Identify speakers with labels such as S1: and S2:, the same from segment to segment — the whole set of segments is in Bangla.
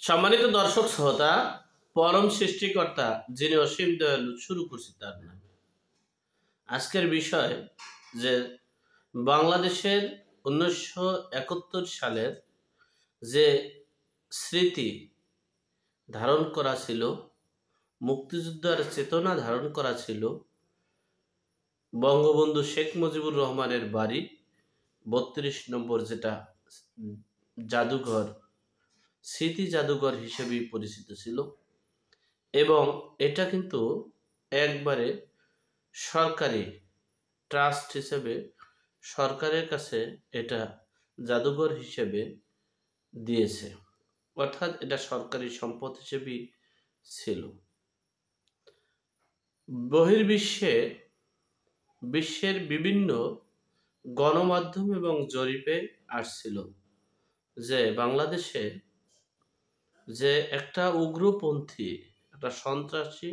S1: সম্মানিত দর্শক শ্রোতা, পরম সৃষ্টিকর্তা যিনি অসীম দয়ালু, শুরু করছি তার নামে। আজকের বিষয় যে বাংলাদেশের 1971 সালের যে স্মৃতি ধারণ করা ছিল, মুক্তিযুদ্ধের চেতনা ধারণ করা ছিল, বঙ্গবন্ধু শেখ মুজিবুর রহমানের বাড়ি 32 নম্বর, যেটা জাদুঘর, স্মৃতি জাদুঘর হিসেবেই পরিচিত ছিল। এবং এটা কিন্তু একবারে সরকারি ট্রাস্ট হিসেবে সরকারের কাছে এটা জাদুঘর হিসেবে দিয়েছে, অর্থাৎ এটা সরকারি সম্পদ হিসেবেই ছিল। বিশ্বের বিভিন্ন গণমাধ্যম এবং জরিপে আসছিল যে বাংলাদেশে যে একটা উগ্রপন্থী, একটা সন্ত্রাসী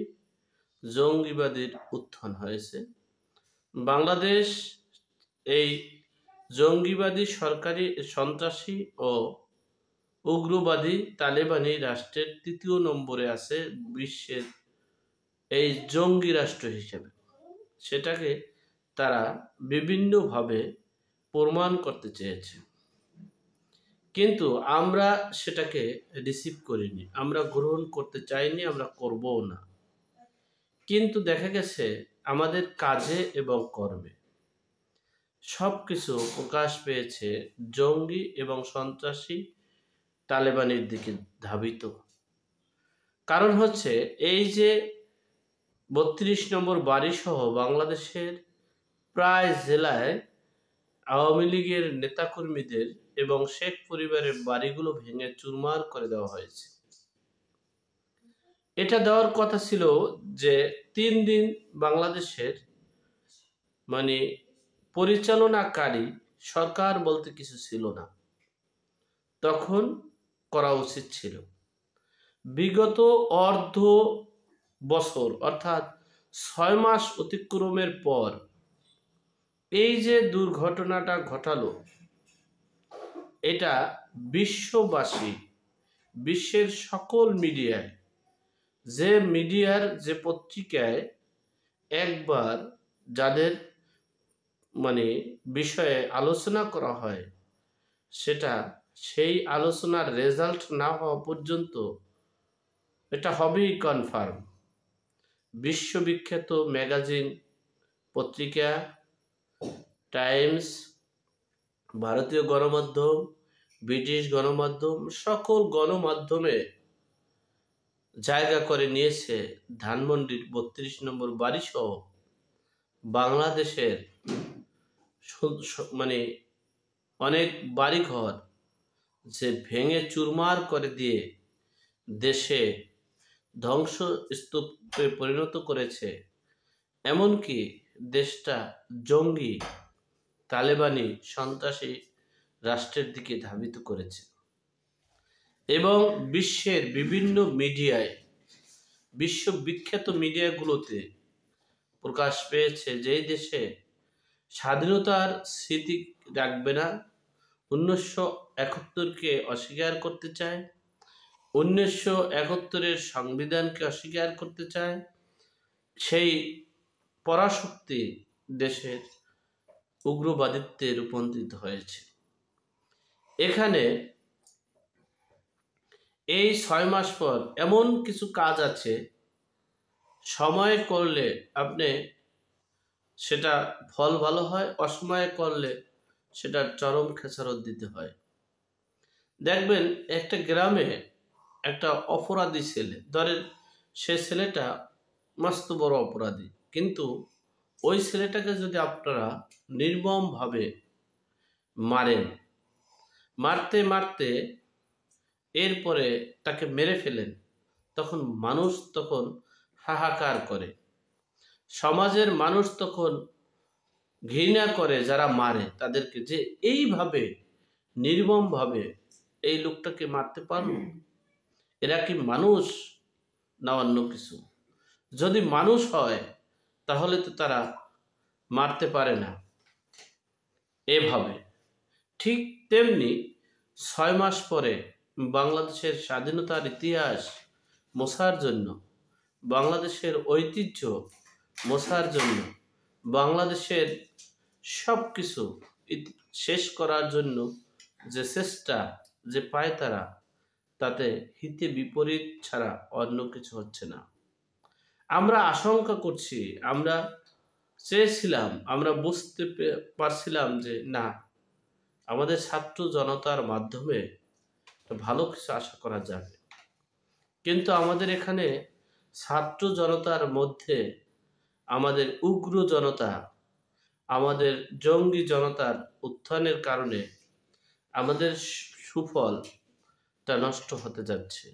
S1: জঙ্গিবাদীর উত্থান হয়েছে। বাংলাদেশ এই জঙ্গিবাদী, সরকারি, সন্ত্রাসী ও উগ্রবাদী তালেবানি রাষ্ট্রের 3য় নম্বরে আছে বিশ্বের এই জঙ্গি রাষ্ট্র হিসেবে। সেটাকে তারা বিভিন্নভাবে প্রমাণ করতে চেয়েছে, কিন্তু আমরা সেটাকে রিসিভ করিনি, আমরা গ্রহণ করতে চাইনি, আমরা করবও না। কিন্তু দেখা গেছে আমাদের কাজে এবং কর্মে সব কিছু প্রকাশ পেয়েছে জঙ্গি এবং সন্ত্রাসী তালেবানের দিকে ধাবিত। কারণ হচ্ছে এই যে 32 নম্বর বাড়ি সহ বাংলাদেশের প্রায় জেলায় আওয়ামী লীগের নেতাকর্মীদের এবং শেখ পরিবারের বাড়িগুলো ভেঙে চুরমার করে দেওয়া হয়েছে। এটা দেওয়ার কথা ছিল যে 3 দিন বাংলাদেশের পরিচালনাকারী সরকার বলতে কিছু ছিল না, তখন করা উচিত ছিল। বিগত অর্ধ বছর অর্থাৎ 6 মাস অতিক্রমের পর এই যে দুর্ঘটনাটা ঘটালো, এটা বিশ্ববাসী, বিশ্বের সকল মিডিয়ায়, যে পত্রিকায় একবার যাদের বিষয়ে আলোচনা করা হয়, সেটা সেই আলোচনার রেজাল্ট না হওয়া পর্যন্ত এটা হবেই কনফার্ম। বিশ্ববিখ্যাত ম্যাগাজিন, পত্রিকা, টাইমস, ভারতীয় গণমাধ্যম, ব্রিটিশ গণমাধ্যম, সকল গণমাধ্যমে জায়গা করে নিয়েছে ধানমন্ডির 32 নম্বর বাড়ি সহ বাংলাদেশের অনেক বাড়িঘর যে ভেঙে চুরমার করে দিয়ে দেশে ধ্বংসস্তূপে পরিণত করেছে, এমনকি দেশটা জঙ্গি তালেবানি সন্ত্রাসী রাষ্ট্রের দিকে ধাবিত করেছে। এবং বিশ্বের বিভিন্ন মিডিয়ায়, বিশ্ববিখ্যাত মিডিয়াগুলোতে প্রকাশ পেয়েছে যে এই দেশে স্বাধীনতার স্মৃতি রাখবে না, 1971-কে অস্বীকার করতে চায়, 1971-এর সংবিধানকে অস্বীকার করতে চায়। সেই পরাশক্তি দেশের উগ্রবাদিত্বে রূপান্তরিত হয়েছে। এখানে এই 6 মাস পর এমন কিছু কাজ আছে, সময় করলে আপনি সেটা ফল ভালো হয়, অসময়ে করলে সেটা চরম খেসারত দিতে হয়। দেখবেন একটা গ্রামে একটা অপরাধী ছেলে, ধরেন সে ছেলেটা মস্ত বড় অপরাধী, কিন্তু ওই ছেলেটাকে যদি আপনারা নির্মমভাবে মারেন, মারতে মারতে এরপরে তাকে মেরে ফেলেন, তখন মানুষ তখন হাহাকার করে, সমাজের মানুষ তখন ঘৃণা করে যারা মারে তাদেরকে, যে এইভাবে নির্মমভাবে এই লোকটাকে মারতে পারো, এরা কি মানুষ না অন্য কিছু? যদি মানুষ হয় তাহলে তো তারা মারতে পারে না এভাবে। ঠিক তেমনি 6 মাস পরে বাংলাদেশের স্বাধীনতার ইতিহাস মোছার জন্য, বাংলাদেশের ঐতিহ্য মোছার জন্য, বাংলাদেশের সব কিছু শেষ করার জন্য যে চেষ্টা, যে পায়তারা, তাতে হিতে বিপরীত ছাড়া অন্য কিছু হচ্ছে না। আমরা আশঙ্কা করছি, আমরা চেয়েছিলাম, আমরা বুঝতে পারছিলাম যে না, আমাদের ছাত্র জনতার মাধ্যমে ভালো কিছু আশা করা যাবে। কিন্তু আমাদের এখানে ছাত্র জনতার মধ্যে আমাদের উগ্র জনতা, আমাদের জঙ্গি জনতার উত্থানের কারণে আমাদের সুফলটা নষ্ট হতে যাচ্ছে।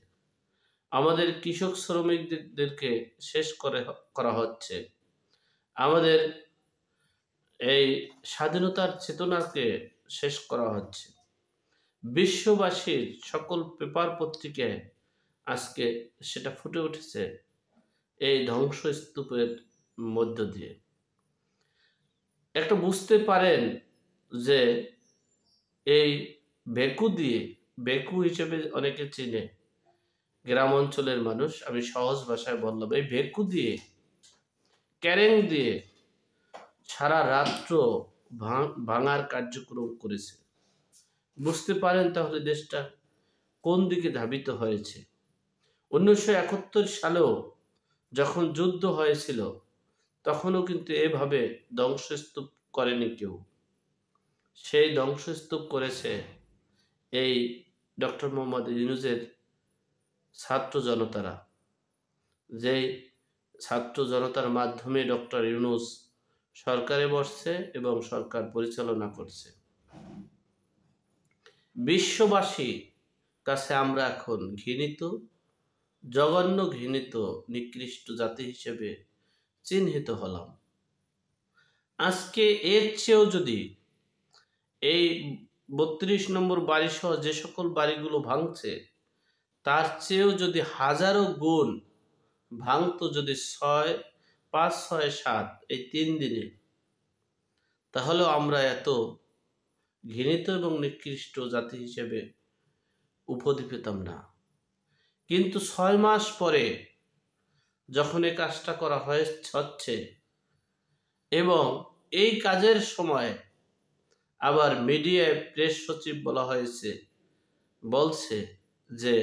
S1: আমাদের কৃষক শ্রমিকদেরকে শেষ করা হচ্ছে। আমাদের এই স্বাধীনতার চেতনাকে শেষ করা হচ্ছে। বিশ্ববাসীর সকল পেপার পত্রিকায় আজকে সেটা ফুটে উঠেছে এই ধ্বংসস্তূপের মধ্য দিয়ে। একটা বুঝতে পারেন যে এই বেকু হিসেবে অনেকে চিনে, গ্রাম অঞ্চলের মানুষ, আমি সহজ ভাষায় বললাম, এই বেকু দিয়ে, ক্যারেং দিয়ে সারা রাত্র ভাঙার কার্যক্রম করেছে। বুঝতে পারেন তাহলে দেশটা কোন দিকে ধাবিত হয়েছে। 1971 সালেও যখন যুদ্ধ হয়েছিল তখনও কিন্তু এভাবে ধ্বংসস্তূপ করেনি কেউ। সেই ধ্বংসস্তূপ করেছে এই ডক্টর মোহাম্মদ ইউনূসের ছাত্র জনতারা, যেই ছাত্র জনতার মাধ্যমে ডক্টর ইউনূস সরকারে বসছে এবং সরকার পরিচালনা করছে। বিশ্ববাসী কাছে আমরা এখন ঘৃণিত, জঘন্য ঘৃণিত, নিকৃষ্ট জাতি হিসেবে চিহ্নিত হলাম। আজকে এর চেয়েও যদি এই 32 নম্বর বাড়ি সহ যে সকল বাড়িগুলো ভাঙছে, তার চেয়েও যদি হাজারো গুণ ভাঙতো যদি 5, 6, 7 এই 3 দিনে, তাহলেও আমরা এত ঘৃণিত এবং নিকৃষ্ট জাতি হিসেবে উপাধি পেতাম না। কিন্তু 6 মাস পরে যখন এই কাজটা করা হচ্ছে এবং এই কাজের সময় আবার মিডিয়ায় প্রেস সচিব বলছে যে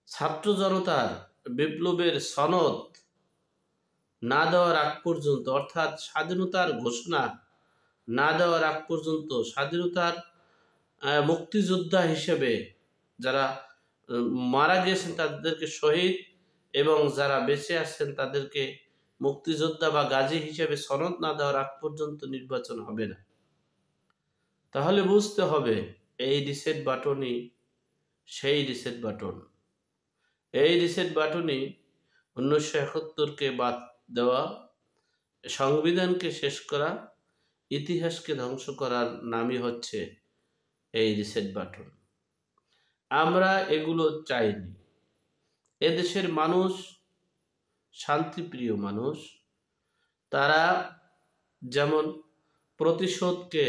S1: ছাত্র জনতার বিপ্লবের সনদ না দেওয়ার আগ পর্যন্ত, অর্থাৎ স্বাধীনতার ঘোষণা না দেওয়ার আগ পর্যন্ত, স্বাধীনতার মুক্তিযোদ্ধা হিসেবে যারা মারা গিয়েছেন তাদেরকে শহীদ এবং যারা বেঁচে আছেন তাদেরকে মুক্তিযোদ্ধা বা গাজী হিসেবে সনদ না দেওয়ার আগ পর্যন্ত নির্বাচন হবে না। তাহলে বুঝতে হবে এই রিসেট বাটনই সেই রিসেট বাটন। এই রিসেট বাটনই 1971কে বাদ দেওয়া, সংবিধানকে শেষ করা, ইতিহাসকে ধ্বংস করার নামই হচ্ছে এই রিসেট বাটন। আমরা এগুলো চাইনি। এদেশের মানুষ শান্তিপ্রিয় মানুষ, তারা যেমন প্রতিশোধকে,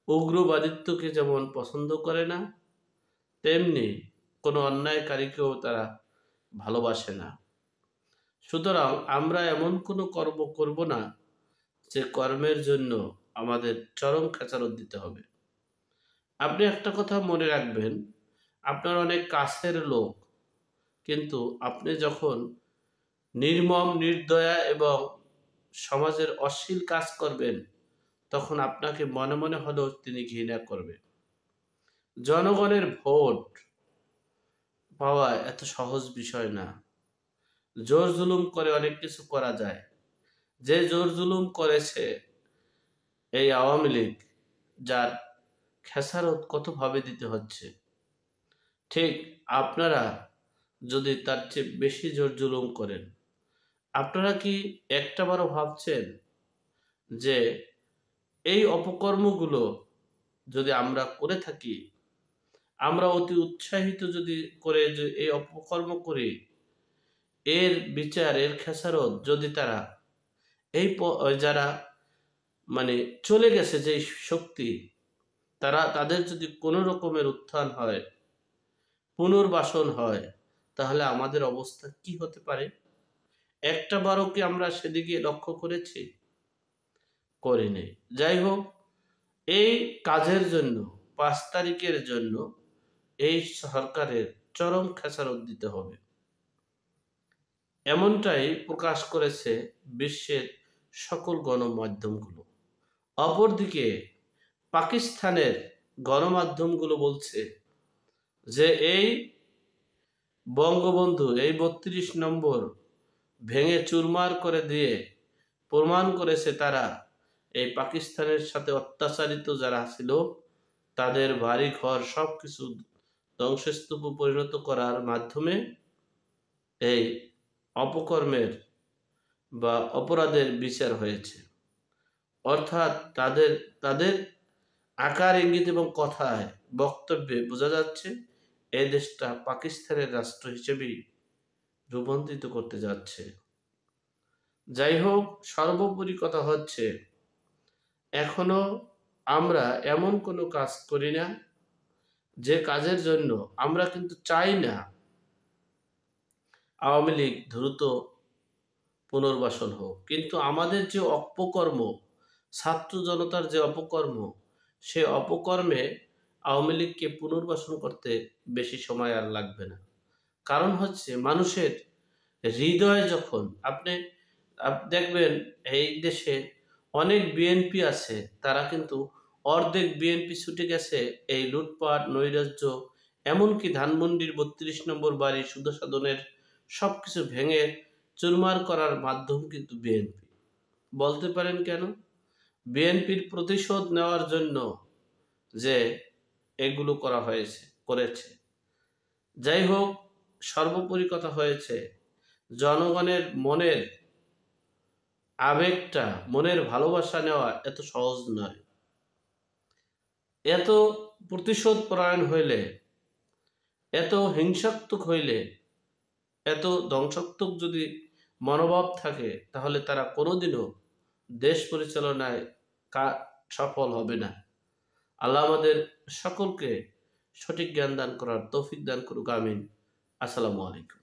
S1: উগ্রবাদিত্বকে যেমন পছন্দ করে না, তেমনি কোনো অন্যায়কারীকেও তারা ভালোবাসে না। সুতরাং আমরা এমন কোনো কর্ম করব না যে কর্মের জন্য আমাদের চরম খেসারত দিতে হবে। আপনি একটা কথা মনে রাখবেন, আপনার অনেক কাছের লোক, কিন্তু আপনি যখন নির্মম, নির্দয়া এবং সমাজের অশ্লীল কাজ করবেন তখন আপনাকে মনে মনে হলেও তিনি ঘৃণা করবেন। জনগণের ভোট পাওয়া এত সহজ বিষয় না। জোর জুলুম করে অনেক কিছু করা যায়। যে জোর জুলুম করেছে এই আওয়ামী লীগ, যার খেসারত কতভাবে দিতে হচ্ছে, ঠিক আপনারা যদি তার চেয়ে বেশি জোর জুলুম করেন, আপনারা কি একটাবারও ভাবছেন যে এই অপকর্মগুলো যদি আমরা করে থাকি, আমরা অতি উৎসাহিত যদি করে যে এই অপকর্ম করি, এর বিচার, এর খেসারত যদি তারা যারা চলে গেছে যে শক্তি, তাদের যদি কোনো রকমের উত্থান হয়, পুনর্বাসন হয়, তাহলে আমাদের অবস্থা কি হতে পারে? একটা বারও কি আমরা সেদিকে লক্ষ্য করেছি? করিনি। যাই হোক, এই কাজের জন্য ৫ তারিখের জন্য এই সরকারের চরম খেসারত দিতে হবে। এমনটাই প্রকাশ করেছে বিশ্বের সকল গণমাধ্যমগুলো। অপরদিকে পাকিস্তানের গণমাধ্যমগুলো বলছে যে এই বঙ্গবন্ধু এই ৩২ নম্বর ভেঙে চুরমার করে দিয়ে প্রমাণ করেছে তারা এই পাকিস্তানের সাথে অত্যাচারিত যারা ছিল তাদের বাড়ি ঘর সবকিছু ধ্বংসস্তূপে পরিণত করার মাধ্যমে এই অপকর্মের বা অপরাধের বিচার হয়েছে। অর্থাৎ তাদের তাদের আকার ইঙ্গিত এবং কথায় বক্তব্যে বোঝা যাচ্ছে এই দেশটা পাকিস্তানের রাষ্ট্র হিসেবেই রূপান্তরিত করতে যাচ্ছে। যাই হোক, সর্বোপরি কথা হচ্ছে এখনো আমরা এমন কোনো কাজ করি না যে কাজের জন্য আমরা কিন্তু চাই না আওয়ামী লীগ দ্রুত পুনর্বাসন হোক, কিন্তু আমাদের যে অপকর্ম, ছাত্র জনতার যে অপকর্ম, সে অপকর্মে আওয়ামী লীগকে পুনর্বাসন করতে বেশি সময় আর লাগবে না। কারণ হচ্ছে মানুষের হৃদয়ে যখন আপনি দেখবেন এই দেশে অনেক বিএনপি আছে, তারা কিন্তু অর্ধেক বিএনপি ছুটে গেছে এই লুটপাট নৈরাজ্য, এমনকি ধানমন্ডির ৩২ নম্বর বাড়ি সুদসাধনের সবকিছু ভেঙে চুরমার করার মাধ্যম কিন্তু বিএনপি। বলতে পারেন কেন? বিএনপির প্রতিশোধ নেওয়ার জন্য যে এগুলো করেছে। যাই হোক, সর্বোপরি কথা হয়েছে জনগণের মনের আবেগটা, মনের ভালোবাসা নেওয়া এত সহজ নয়। এত প্রতিশোধ পরায়ণ হইলে, এত হিংসাত্মক হইলে, এত ধ্বংসাত্মক যদি মনোভাব থাকে, তাহলে তারা কোনোদিনও দেশ পরিচালনায় সফল হবে না। আল্লাহ আমাদের সকলকে সঠিক জ্ঞান দান করার তৌফিক দান করুক। আমিন। আসসালামু আলাইকুম।